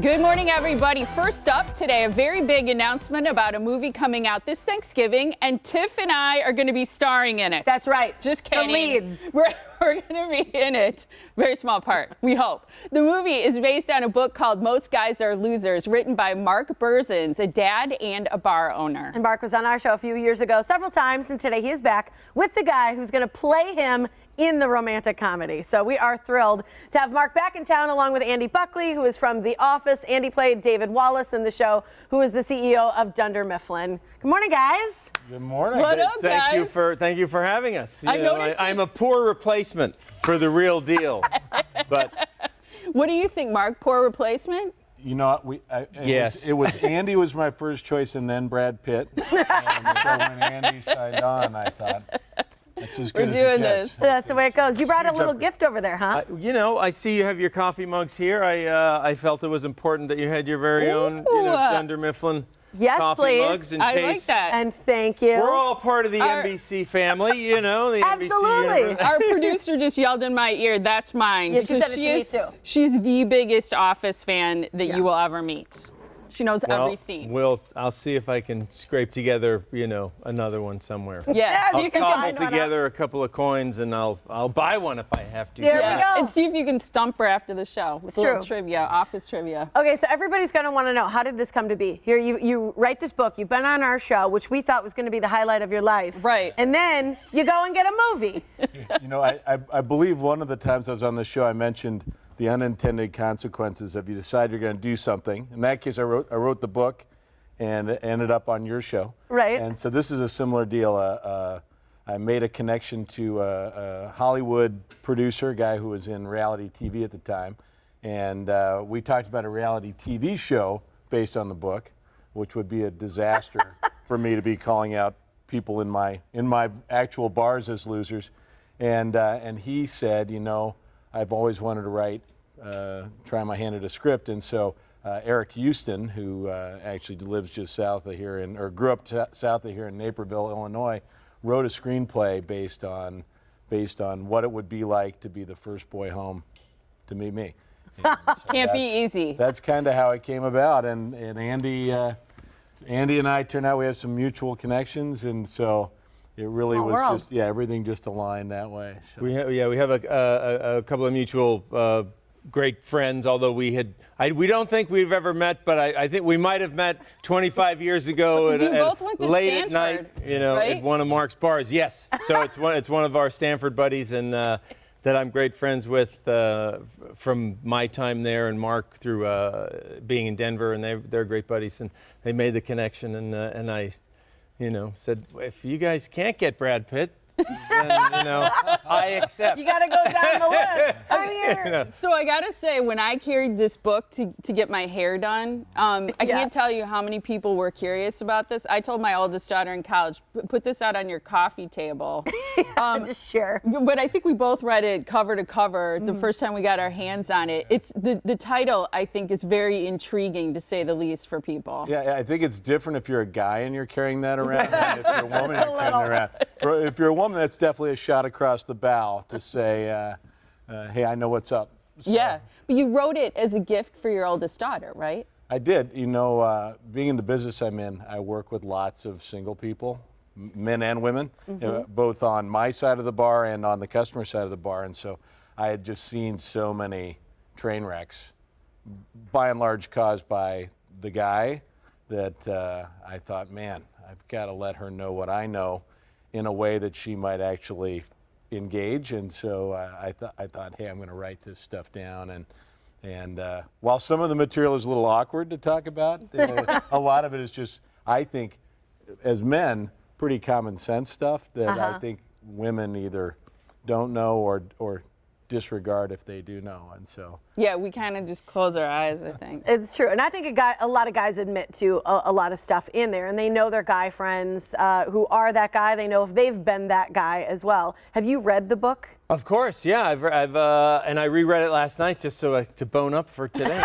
Good morning, everybody. First up today, a very big announcement about a movie coming out this Thanksgiving, and Tiff and I are going to be starring in it. That's right. Just kidding. The leads. We're going to be in it. Very small part, we hope. The movie is based on a book called Most Guys Are Losers, written by Mark Berzins, a dad and a bar owner. And Mark was on our show a few years ago several times, and today he is back with the guy who's going to play him in the romantic comedy. So we are thrilled to have Mark back in town, along with Andy Buckley, who is from The Office. Andy played David Wallace in the show, who is the CEO of Dunder Mifflin. Good morning, guys. Good morning. What up, guys? Thank you for having us. I noticed I'm a poor replacement for the real deal. But what do you think, Mark? Poor replacement? You know, Yes. it was Andy was my first choice, and then Brad Pitt. And so when Andy signed on, I thought, that's as good We're as doing it gets. this. That's the way it goes. You brought a little gift over there, huh? I see you have your coffee mugs here. I felt it was important that you had your very own, Dunder Mifflin Yes, coffee please. mugs in I case. like that. And thank you. We're all part of the Our- NBC family, the Absolutely. NBC universe. Our producer just yelled in my ear, that's mine. Yeah, she because said it to me, too. She's the biggest Office fan that you will ever meet. She knows every scene. I'll see if I can scrape together, another one somewhere. Yes. Yeah, I'll you can cobble find one together a couple of coins, and I'll buy one if I have to. There we Yeah. go. And see if you can stump her after the show with a little True. trivia, Office trivia. Okay, so everybody's going to want to know, how did this come to be? Here, you write this book. You've been on our show, which we thought was going to be the highlight of your life. Right. And then you go and get a movie. You know, I believe one of the times I was on the show, I mentioned the unintended consequences of you decide you're going to do something. In that case, I wrote the book, and it ended up on your show. Right. And so this is a similar deal. I made a connection to a Hollywood producer, a guy who was in reality TV at the time, and we talked about a reality TV show based on the book, which would be a disaster for me to be calling out people in my actual bars as losers. And he said, I've always wanted to try my hand at a script, and so Eric Houston, who actually lives just south of here, or grew up south of here in Naperville, Illinois, wrote a screenplay based on what it would be like to be the first boy home to meet me. And so Can't be easy. That's kind of how it came about, and Andy and I turned out we have some mutual connections, and so it really Small was world. just everything just aligned that way. So. We have a couple of mutual great friends, although we don't think we've ever met, but I think we might have met 25 years ago You both went to late at Stanford, night, right? at one of Mark's bars. Yes, so it's one of our Stanford buddies, and that I'm great friends with from my time there, and Mark through being in Denver, and they're great buddies, and they made the connection, and I said, if you guys can't get Brad Pitt, then, I accept. You got to go down the list. I'm here. So I gotta say, when I carried this book to get my hair done, I can't tell you how many people were curious about this. I told my oldest daughter in college, put this out on your coffee table. Just share. But I think we both read it cover to cover the first time we got our hands on it. It's the title, I think, is very intriguing, to say the least, for people. Yeah, I think it's different if you're a guy and you're carrying that around than if you're a woman and you're carrying that around. If you're a woman, that's definitely a shot across the bow to say, hey, I know what's up. So Yeah, but you wrote it as a gift for your oldest daughter, right? I did. Being in the business I'm in, I work with lots of single people, men and women, both on my side of the bar and on the customer side of the bar. And so I had just seen so many train wrecks, by and large caused by the guy, that I thought, man, I've got to let her know what I know in a way that she might actually engage. And so I thought, hey, I'm going to write this stuff down. And while some of the material is a little awkward to talk about, a lot of it is just, I think, as men, pretty common sense stuff that I think women either don't know or disregard if they do know. And so Yeah, we kind of just close our eyes, I think. It's true. And I think a lot of guys admit to a lot of stuff in there, and they know their guy friends who are that guy. They know if they've been that guy as well. Have you read the book? Of course, yeah. I've and I reread it last night just to bone up for today.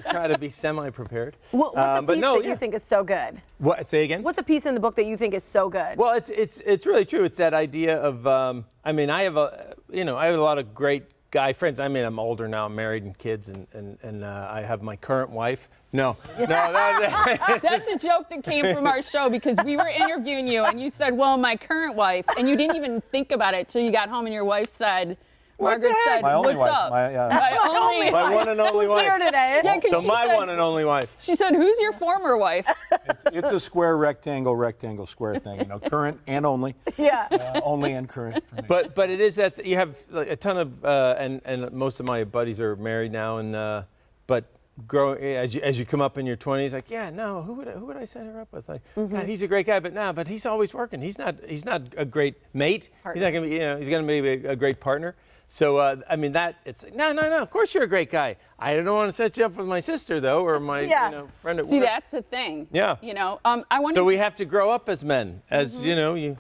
try to be semi-preprepared. What's a piece that you think is so good? What? Say again? What's a piece in the book that you think is so good? Well, it's really true. It's that idea of I have a lot of great guy friends. I mean, I'm older now. I'm married and kids, and I have my current wife. No, That's a joke that came from our show because we were interviewing you and you said, well, my current wife, and you didn't even think about it till you got home and your wife said, Margaret said, My only what's wife, up? my one and only wife. Here today. Yeah, 'cause So she my said- one and only wife. She said, who's your former wife? It's a square, rectangle, rectangle, square thing. You know, current and only. Yeah. Only and current for me. But it is that you have like, a ton of and most of my buddies are married now, and but as you come up in your 20s, like who would I set her up with? Like, God, he's a great guy, but he's always working. He's not a great mate. He's not gonna be he's gonna be a great partner. So I mean it's no. Of course you're a great guy. I don't want to set you up with my sister though, or my friend at See, work. that's the thing. Yeah. You know, I wanted So we have to grow up as men, as you.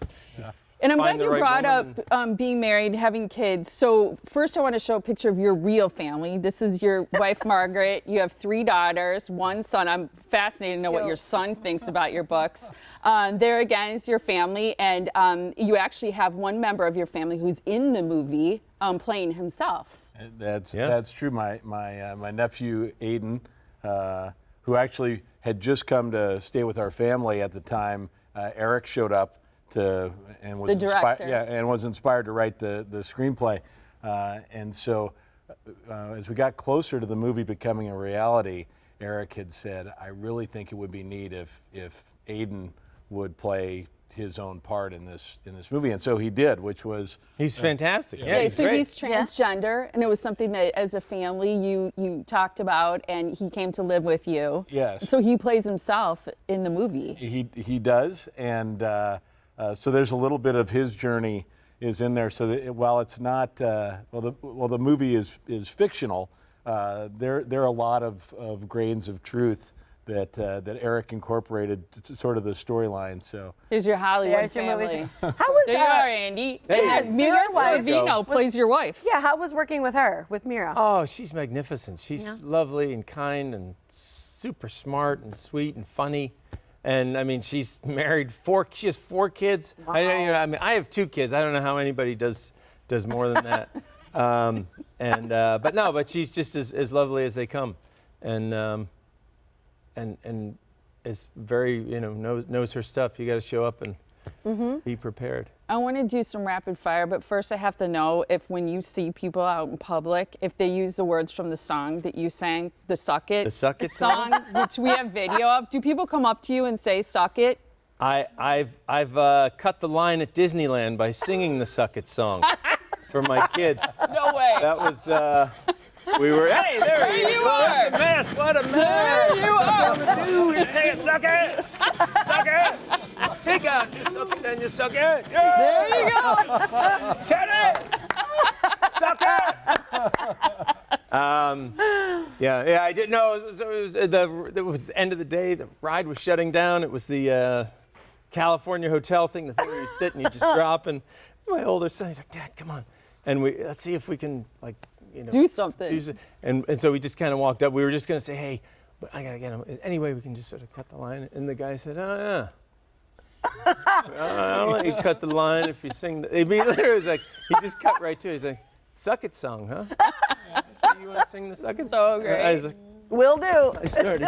And I'm find glad the you right brought woman. up being married, having kids. So first I want to show a picture of your real family. This is your wife, Margaret. You have 3 daughters, 1 son. I'm fascinated to know what your son thinks about your books. There again is your family. And you actually have one member of your family who's in the movie playing himself. That's true. My nephew Aiden, who actually had just come to stay with our family at the time, Eric showed up and was The director. and was inspired to write the screenplay. And so, as we got closer to the movie becoming a reality, Eric had said, "I really think it would be neat if Aiden would play his own part in this movie," and so he did, which was He's fantastic. Yeah, Yeah, he's so great. he's transgender, and it was something that, as a family, you talked about, and he came to live with you. Yes. So he plays himself in the movie. He does, and so there's a little bit of his journey is in there. So that while it's not the movie is fictional, there are a lot of grains of truth that Eric incorporated to sort of the storyline. So Here's your Hollywood There's your movie. family. How was There you are, Andy. Yes, And so Mira your wife Sorvino plays your wife. Yeah, how was working with her, with Mira? Oh, she's magnificent. She's lovely and kind and super smart and sweet and funny. And I mean, she's married she has 4 kids. Wow. I mean, I have 2 kids. I don't know how anybody does more than that. But she's just as lovely as they come, and is very knows her stuff. You got to show up and be prepared. I want to do some rapid fire, but first I have to know if when you see people out in public, if they use the words from the song that you sang, the Suck It. The Suck It song, which we have video of. Do people come up to you and say, Suck It? I've cut the line at Disneyland by singing the Suck It song for my kids. No way. That was we were. Hey, there he is. you Oh, are. that's a mess. What a mess. There you are. Dude, take it, suck it. Suck it. Take out. You suck it, then you suck it. Yeah. There you go. Teddy. Suck it. Yeah. I didn't know. It was the end of the day. The ride was shutting down. It was the California hotel thing. The thing where you sit and you just drop. And my older son, he's like, Dad, come on. And let's see if we can Do something. And so we just kind of walked up. We were just going to say, hey, but I got to get him. Anyway, we can just sort of cut the line. And the guy said, oh, yeah. I'll let you cut the line if you sing. He literally was like, he just cut right to it. He's like, Suck It song, huh? So you want to sing the Suck It? So great. I was like, Will do. I started,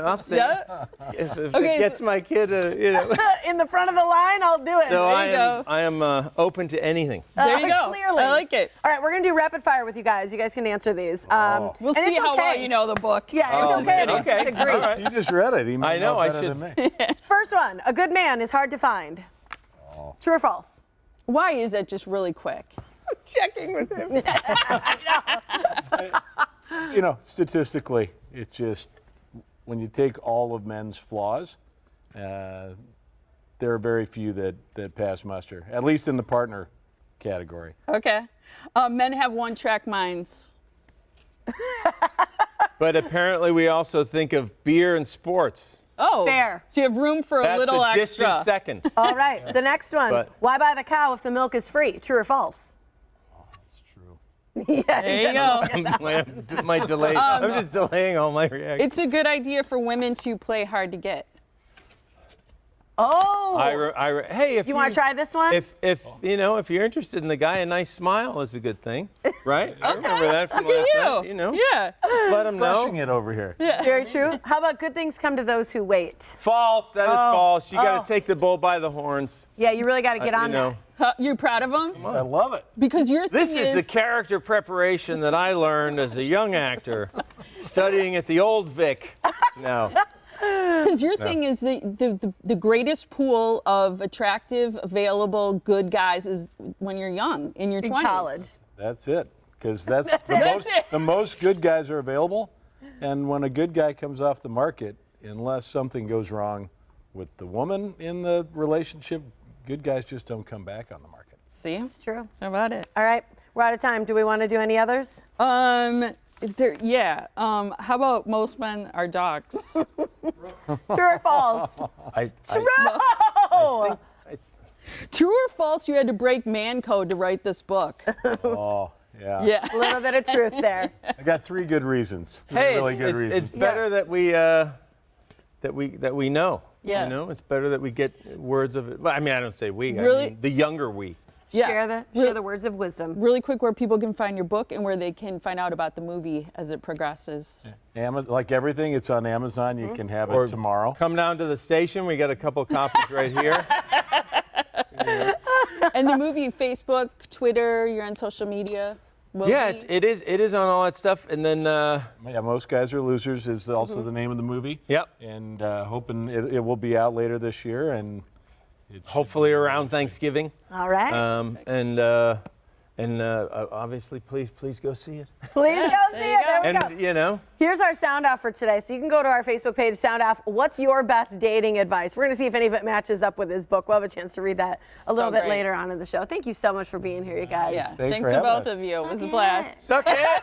I'll sing. Yeah. If Okay, it gets my kid, In the front of the line, I'll do it. So There you I am open to anything. There you go. Clearly. I like it. All right, we're going to do rapid fire with you guys. You guys can answer these. We'll and see it's how well okay. you know the book. Yeah, it's okay. Okay. If you disagree. All right. you just read it. He might I know, I better should. than me. First one, a good man is hard to find. True or false? Why is it just really quick? Checking with him. Statistically, it's just when you take all of men's flaws, there are very few that pass muster, at least in the partner category. Okay. Men have one-track minds. But apparently we also think of beer and sports. Oh. Fair. So you have room for a That's little a extra. distant second. All right, the next one. But- Why buy the cow if the milk is free? True or false? It's true. There you go. I'm just delaying all my reactions. It's a good idea for women to play hard to get. Oh. Hey, if you want to try this one? If you're interested in the guy, a nice smile is a good thing, right? I remember that from last night. Yeah. Just let him know. Crushing it over here. Very true. How about good things come to those who wait? False. That is false. You got to take the bull by the horns. Yeah, you really got to get on that. You're proud of him? I love it. Because your thing This is the character preparation that I learned as a young actor, studying at the Old Vic. No. Because your thing is the greatest pool of attractive, available, good guys is when you're young, in your 20s. College. That's it. Because the it. most good guys are available. And when a good guy comes off the market, unless something goes wrong with the woman in the relationship, good guys just don't come back on the market. See? It's true. How about it? All right, we're out of time. Do we want to do any others? How about most men are dogs? True or false? True! True or false, you had to break man code to write this book? Oh, yeah. Yeah. A little bit of truth there. I got 3 good reasons. Three Hey, really good reasons. it's better that we know. Yeah. You know, it's better that we get words of it. Well, I mean, I don't say we. Really? I mean, the younger we. Yeah. Share the words of wisdom. Really quick, where people can find your book and where they can find out about the movie as it progresses. Like everything, it's on Amazon. You can have Or it tomorrow. Come down to the station. We got a couple copies right here. And the movie, Facebook, Twitter, you're on social media? Yeah, it is on all that stuff. And then, Yeah, Most Guys Are Losers is also the name of the movie. Yep. And hoping it will be out later this year. And hopefully around Thanksgiving. All right. Obviously, please go see it. Please go see it. There we go. And, you know. Here's our sound off for today. So you can go to our Facebook page, Sound Off. What's your best dating advice? We're going to see if any of it matches up with his book. We'll have a chance to read that a little bit later on in the show. Thank you so much for being here, you guys. Yeah. Thanks Thanks for to having both us. of you. It was a blast. Suck it!